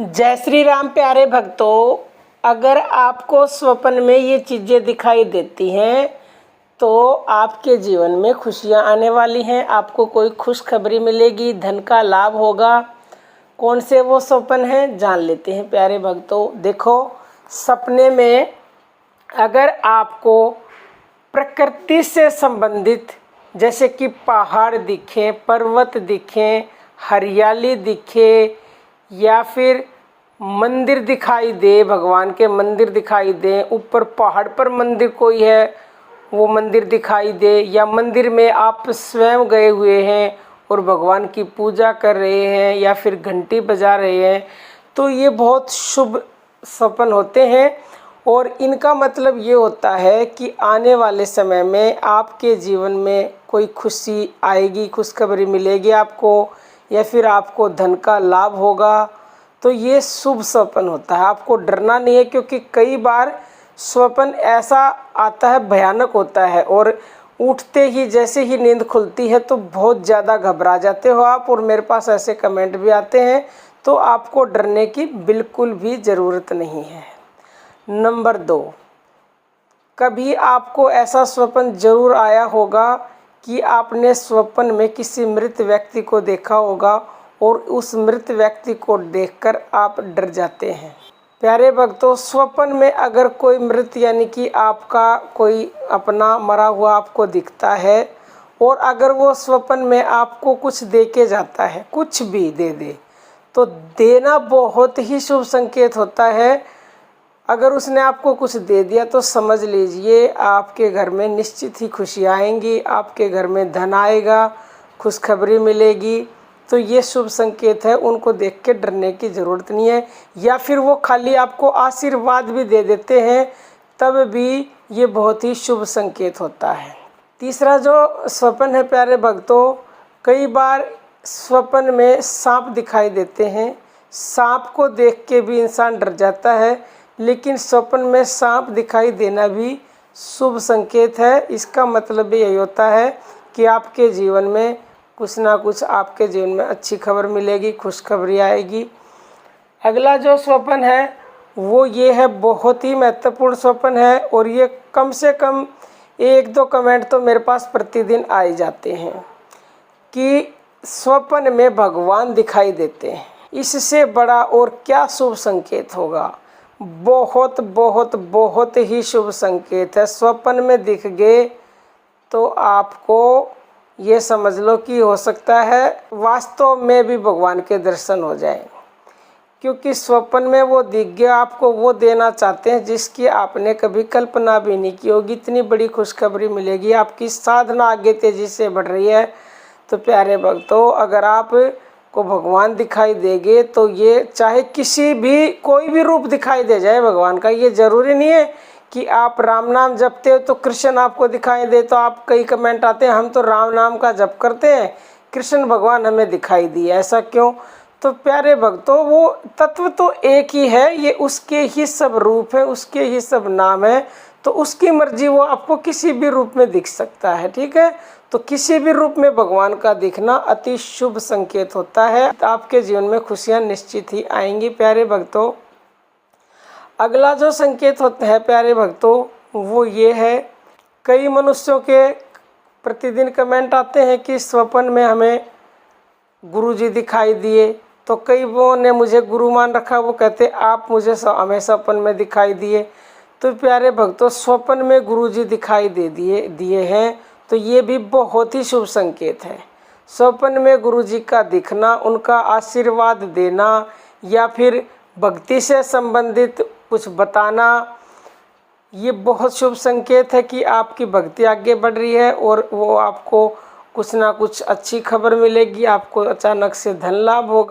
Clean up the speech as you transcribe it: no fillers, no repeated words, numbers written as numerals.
जय श्री राम प्यारे भक्तों, अगर आपको स्वप्न में ये चीज़ें दिखाई देती हैं तो आपके जीवन में खुशियां आने वाली हैं। आपको कोई खुशखबरी मिलेगी, धन का लाभ होगा। कौन से वो स्वप्न हैं जान लेते हैं प्यारे भक्तों। देखो, सपने में अगर आपको प्रकृति से संबंधित जैसे कि पहाड़ दिखें, पर्वत दिखें, हरियाली दिखे या फिर मंदिर दिखाई दे, भगवान के मंदिर दिखाई दे, ऊपर पहाड़ पर मंदिर कोई है वो मंदिर दिखाई दे, या मंदिर में आप स्वयं गए हुए हैं और भगवान की पूजा कर रहे हैं या फिर घंटी बजा रहे हैं, तो ये बहुत शुभ स्वप्न होते हैं। और इनका मतलब ये होता है कि आने वाले समय में आपके जीवन में कोई खुशी आएगी, खुशखबरी मिलेगी आपको, या फिर आपको धन का लाभ होगा। तो ये शुभ स्वप्न होता है, आपको डरना नहीं है, क्योंकि कई बार स्वप्न ऐसा आता है, भयानक होता है, और उठते ही जैसे ही नींद खुलती है तो बहुत ज़्यादा घबरा जाते हो आप, और मेरे पास ऐसे कमेंट भी आते हैं। तो आपको डरने की बिल्कुल भी ज़रूरत नहीं है। नंबर 2, कभी आपको ऐसा स्वप्न जरूर आया होगा कि आपने स्वप्न में किसी मृत व्यक्ति को देखा होगा और उस मृत व्यक्ति को देखकर आप डर जाते हैं। प्यारे भक्तों, स्वप्न में अगर कोई मृत यानी कि आपका कोई अपना मरा हुआ आपको दिखता है, और अगर वो स्वप्न में आपको कुछ दे के जाता है, कुछ भी दे दे, तो देना बहुत ही शुभ संकेत होता है। अगर उसने आपको कुछ दे दिया तो समझ लीजिए आपके घर में निश्चित ही खुशी आएंगी, आपके घर में धन आएगा, खुशखबरी मिलेगी। तो ये शुभ संकेत है, उनको देख के डरने की ज़रूरत नहीं है। या फिर वो खाली आपको आशीर्वाद भी दे देते हैं, तब भी ये बहुत ही शुभ संकेत होता है। तीसरा जो स्वप्न है प्यारे भक्तों, कई बार स्वप्न में सांप दिखाई देते हैं। सांप को देख के भी इंसान डर जाता है, लेकिन स्वप्न में सांप दिखाई देना भी शुभ संकेत है। इसका मतलब यही होता है कि आपके जीवन में कुछ ना कुछ आपके जीवन में अच्छी खबर मिलेगी, खुशखबरी आएगी। अगला जो स्वप्न है वो ये है, बहुत ही महत्वपूर्ण स्वप्न है, और ये कम से कम 1-2 कमेंट तो मेरे पास प्रतिदिन आ ही जाते हैं कि स्वप्न में भगवान दिखाई देते हैं। इससे बड़ा और क्या शुभ संकेत होगा। बहुत बहुत बहुत ही शुभ संकेत है। स्वप्न में दिख गए तो आपको ये समझ लो कि हो सकता है वास्तव में भी भगवान के दर्शन हो जाएं, क्योंकि स्वप्न में वो दिख गया, आपको वो देना चाहते हैं जिसकी आपने कभी कल्पना भी नहीं की होगी। इतनी बड़ी खुशखबरी मिलेगी, आपकी साधना आगे तेजी से बढ़ रही है। तो प्यारे भक्तों, अगर आप को भगवान दिखाई देंगे तो ये चाहे किसी भी कोई भी रूप दिखाई दे जाए भगवान का, ये ज़रूरी नहीं है कि आप राम नाम जपते हो तो कृष्ण आपको दिखाई दे। तो आप कई कमेंट आते हैं, हम तो राम नाम का जप करते हैं, कृष्ण भगवान हमें दिखाई दिए, ऐसा क्यों? तो प्यारे भक्तों, वो तत्व तो एक ही है, ये उसके ही सब रूप है, उसके ही सब नाम है। तो उसकी मर्जी, वो आपको किसी भी रूप में दिख सकता है, ठीक है। तो किसी भी रूप में भगवान का दिखना अति शुभ संकेत होता है। आपके जीवन में खुशियां निश्चित ही आएंगी प्यारे भक्तों। अगला जो संकेत होता है प्यारे भक्तों वो ये है, कई मनुष्यों के प्रतिदिन कमेंट आते हैं कि स्वप्न में हमें गुरुजी दिखाई दिए। तो कई वो ने मुझे गुरु मान रखा, वो कहते आप मुझे हमें स्वप्न में दिखाई दिए। तो प्यारे भक्तों, स्वप्न में गुरुजी दिखाई दिए हैं तो ये भी बहुत ही शुभ संकेत है। स्वप्न में गुरुजी का दिखना, उनका आशीर्वाद देना, या फिर भक्ति से संबंधित कुछ बताना, ये बहुत शुभ संकेत है कि आपकी भक्ति आगे बढ़ रही है और वो आपको कुछ ना कुछ अच्छी खबर मिलेगी, आपको अचानक से धन लाभ होगा।